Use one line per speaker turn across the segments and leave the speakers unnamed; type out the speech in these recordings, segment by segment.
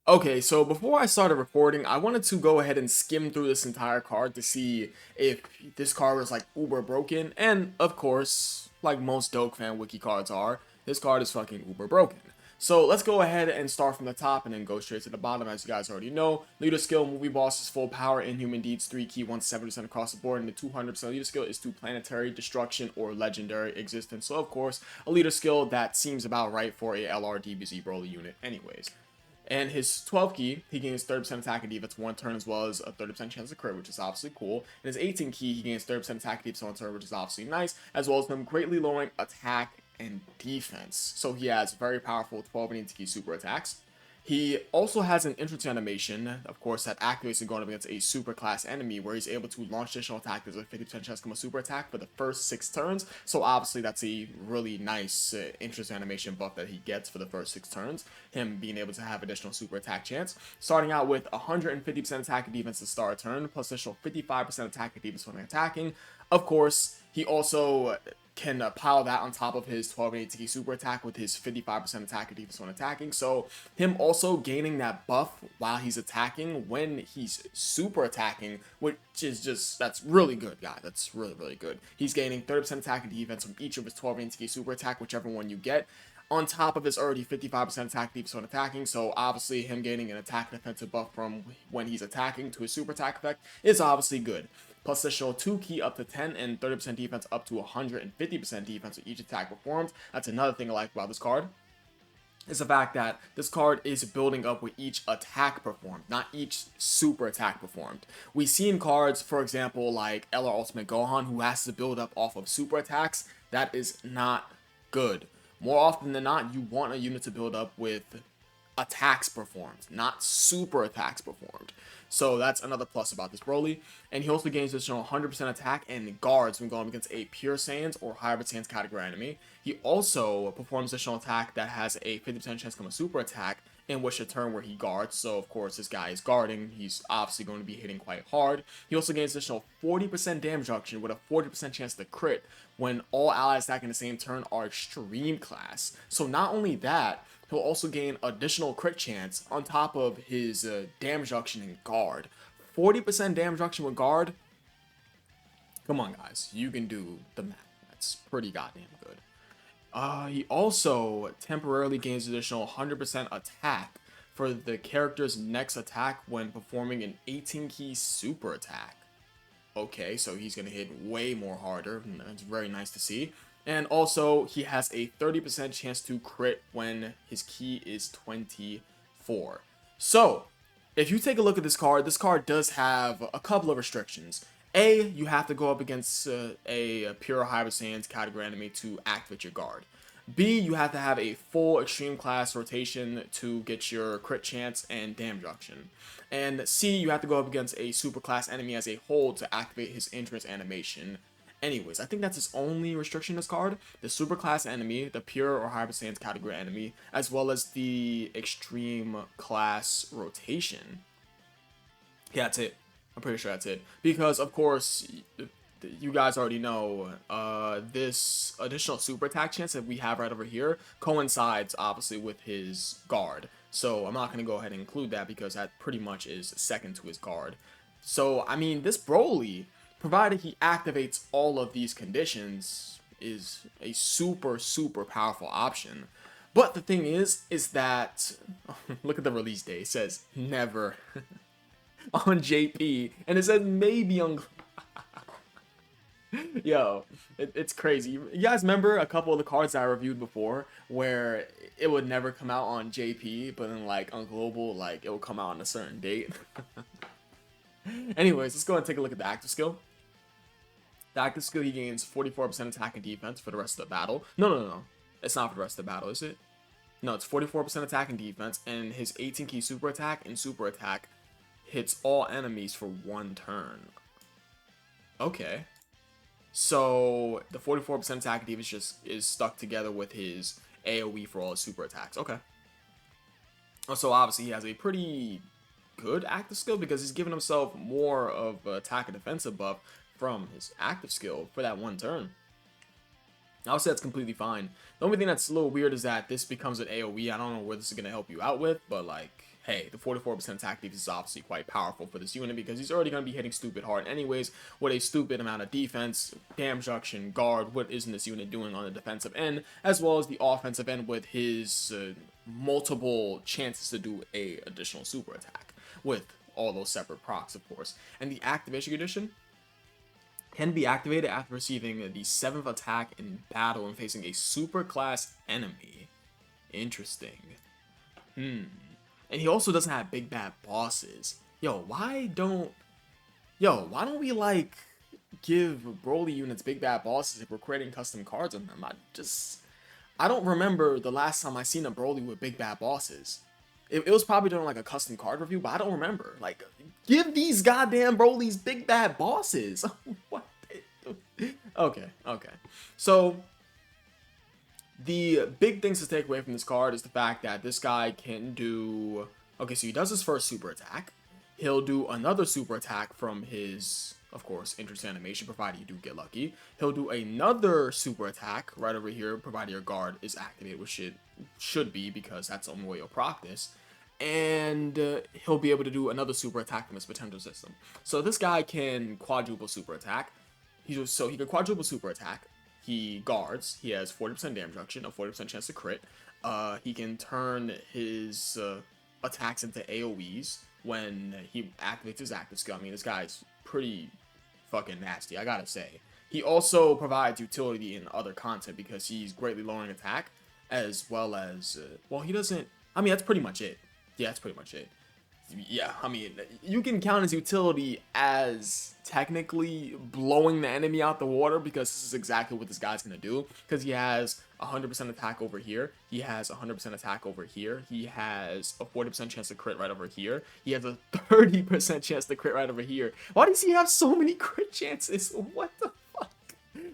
Okay, so before I started recording, I wanted to go ahead and skim through this entire card to see if this card was like uber broken. And of course, like most Dokkan wiki cards are, this card is fucking uber broken. So let's go ahead and start from the top and then go straight to the bottom. As you guys already know, leader skill, movie boss is full power, inhuman deeds 3 key 170% across the board, and the 200% leader skill is 2 planetary, destruction, or legendary existence. So of course, a leader skill that seems about right for a LRDBZ Broly unit anyways. And his 12 key, he gains 30% attack and defense one turn, as well as a 30% chance of crit, which is obviously cool. And his 18 key, he gains 30% attack and defense one turn, which is obviously nice, as well as him greatly lowering attack and defense. So he has very powerful 12 and 18 key super attacks. He also has an entrance animation, of course, that activates when going up against a super class enemy, where he's able to launch additional attack. There's a 50% chance to come a super attack for the first 6 turns. So obviously that's a really nice entrance animation buff that he gets for the first 6 turns. Him being able to have additional super attack chance. Starting out with 150% attack and defense to start a turn, plus additional 55% attack and defense when attacking. Of course, he also can pile that on top of his 12 and 18 super attack with his 55% attack and defense when attacking. So him also gaining that buff while he's attacking when he's super attacking, which is just, that's really good, guy. That's really, really good. He's gaining 30% attack and defense from each of his 12 and 18 super attack, whichever one you get, on top of his already 55% attack defense when attacking. So obviously him gaining an attack defensive buff from when he's attacking to his super attack effect is obviously good. Plus additional 2 key up to 10 and 30% defense up to 150% defense with each attack performed. That's another thing I like about this card, is the fact that this card is building up with each attack performed, not each super attack performed. We've seen cards, for example, like LR Ultimate Gohan, who has to build up off of super attacks. That is not good. More often than not, you want a unit to build up with attacks performed, not super attacks performed. So that's another plus about this Broly. And he also gains additional 100% attack and guards when going against a Pure Saiyans or Hybrid Saiyans category enemy. He also performs additional attack that has a 50% chance to come a super attack in which a turn where he guards. So of course this guy is guarding. He's obviously going to be hitting quite hard. He also gains additional 40% damage reduction with a 40% chance to crit when all allies attacking the same turn are extreme class. So not only that, he'll also gain additional crit chance on top of his damage reduction in guard. 40% damage reduction with guard. Come on, guys. You can do the math. That's pretty goddamn good. He also temporarily gains additional 100% attack for the character's next attack when performing an 18 key super attack. Okay, so he's going to hit way more harder. That's very nice to see. And also, he has a 30% chance to crit when his key is 24. So, if you take a look at this card does have a couple of restrictions. A, you have to go up against a pure Hybrid Saiyans category enemy to activate your guard. B, you have to have a full extreme class rotation to get your crit chance and damage reduction. And C, you have to go up against a super class enemy as a whole to activate his entrance animation. Anyways, I think that's his only restriction in this card. The super class enemy, the pure or Hybrid Saiyans category enemy, as well as the extreme class rotation. Yeah, that's it. I'm pretty sure that's it. Because, of course, you guys already know, this additional super attack chance that we have right over here coincides, obviously, with his guard. So I'm not going to go ahead and include that because that pretty much is second to his guard. So, I mean, this Broly, provided he activates all of these conditions, is a super, super powerful option. But the thing is that, look at the release date. It says never on JP, and it says maybe on... Yo, it's crazy. You guys remember a couple of the cards that I reviewed before where it would never come out on JP, but then like on global, like it will come out on a certain date? Anyways, let's go ahead and take a look at the active skill. The active skill, he gains 44% attack and defense for the rest of the battle. No. It's not for the rest of the battle, is it? No, it's 44% attack and defense, and his 18 key super attack and super attack hits all enemies for 1 turn. Okay. So the 44% attack and defense just is stuck together with his AoE for all his super attacks. Okay. So obviously he has a pretty good active skill because he's giving himself more of attack and defensive buff from his active skill for that 1 turn. I would say that's completely fine. The only thing that's a little weird is that this becomes an AoE. I don't know where this is going to help you out with, but like, hey, the 44% attack defense is obviously quite powerful for this unit because he's already going to be hitting stupid hard anyways with a stupid amount of defense, damage reduction, guard. What isn't this unit doing on the defensive end, as well as the offensive end with his multiple chances to do a additional super attack with all those separate procs, of course. And the activation condition can be activated after receiving the 7th attack in battle and facing a super class enemy. Interesting. And he also doesn't have big bad bosses. Why don't we like give Broly units big bad bosses if we're creating custom cards on them? I don't remember the last time I seen a Broly with big bad bosses. It was probably during like a custom card review, but I don't remember. Like, give these goddamn Brolys big bad bosses. What? Okay. So the big things to take away from this card is the fact that this guy can do. Okay, so he does his first super attack. He'll do another super attack from his, of course, interest animation, provided you do get lucky. He'll do another super attack right over here, provided your guard is activated, which it should be because that's the only way you'll proc this. And he'll be able to do another super attack from his potential system. So this guy can quadruple super attack. So he can quadruple super attack. He guards. He has 40% damage reduction, a 40% chance to crit. He can turn his attacks into AoEs when he activates his active skill. I mean, this guy's pretty fucking nasty, I gotta say. He also provides utility in other content because he's greatly lowering attack, as well as, well, he doesn't, I mean, that's pretty much it. Yeah, that's pretty much it. Yeah, I mean, you can count his utility as technically blowing the enemy out the water because this is exactly what this guy's going to do. Because he has 100% attack over here. He has 100% attack over here. He has a 40% chance to crit right over here. He has a 30% chance to crit right over here. Why does he have so many crit chances? What the fuck?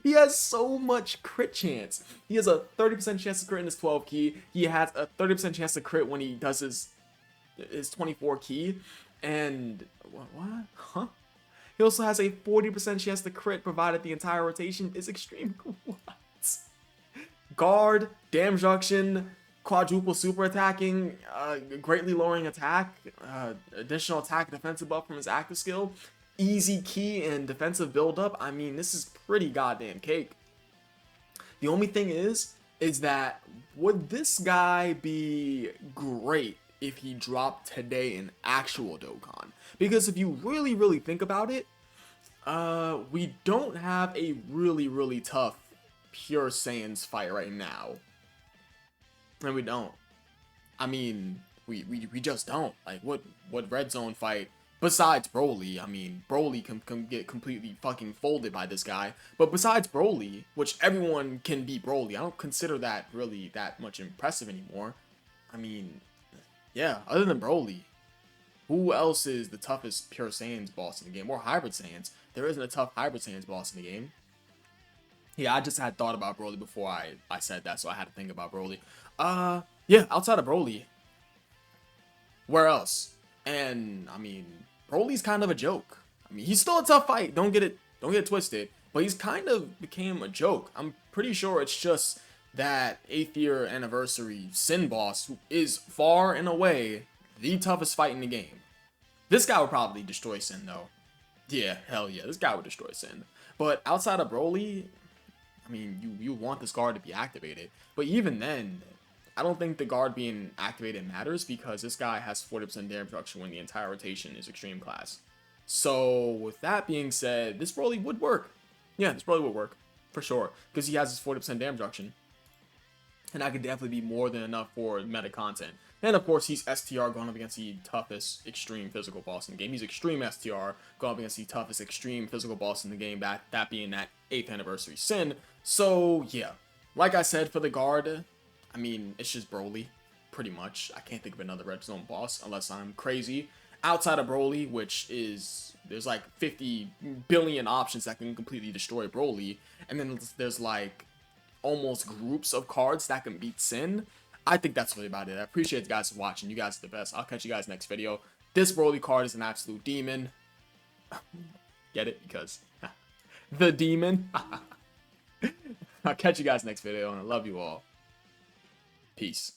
He has so much crit chance. He has a 30% chance to crit in his 12 key. He has a 30% chance to crit when he does his 24 key, and what? Huh? He also has a 40% chance to crit provided the entire rotation is extreme. What? Guard, damage reduction, quadruple super attacking, greatly lowering attack, additional attack defensive buff from his active skill, easy key and defensive build up. I mean, this is pretty goddamn cake. The only thing is that would this guy be great if he dropped today in actual Dokkan? Because if you really think about it, we don't have a really tough pure Saiyans fight right now, and we don't. I mean, we just don't. Like, what Red Zone fight besides Broly? I mean, Broly can get completely fucking folded by this guy, but besides Broly, which everyone can beat Broly, I don't consider that really that much impressive anymore. I mean, yeah, other than Broly, who else is the toughest pure Saiyans boss in the game? Or hybrid Saiyans? There isn't a tough hybrid Saiyans boss in the game. Yeah, I just had thought about Broly before I said that, so I had to think about Broly. Yeah, outside of Broly, where else? And I mean, Broly's kind of a joke. I mean, he's still a tough fight. Don't get it twisted. But he's kind of became a joke. I'm pretty sure it's just that 8th year anniversary Sin boss, who is far and away the toughest fight in the game. This guy would probably destroy Sin though. Yeah, hell yeah, this guy would destroy Sin. But outside of Broly, I mean, you want this guard to be activated. But even then, I don't think the guard being activated matters because this guy has 40% damage reduction when the entire rotation is extreme class. So with that being said, this Broly would work. Yeah, this Broly would work for sure because he has his 40% damage reduction. And that could definitely be more than enough for meta content. And of course, he's STR going up against the toughest extreme physical boss in the game. He's extreme STR going up against the toughest extreme physical boss in the game, that being that 8th anniversary Sin. So yeah, like I said, for the guard, I mean, it's just Broly, pretty much. I can't think of another Red Zone boss unless I'm crazy. Outside of Broly, which is, there's like 50 billion options that can completely destroy Broly. And then there's like almost groups of cards that can beat Sin. I think that's really about it. I appreciate you guys for watching. You guys are the best. I'll catch you guys next video. This Broly card is an absolute demon. Get it? Because the demon. I'll catch you guys next video, and I love you all. Peace.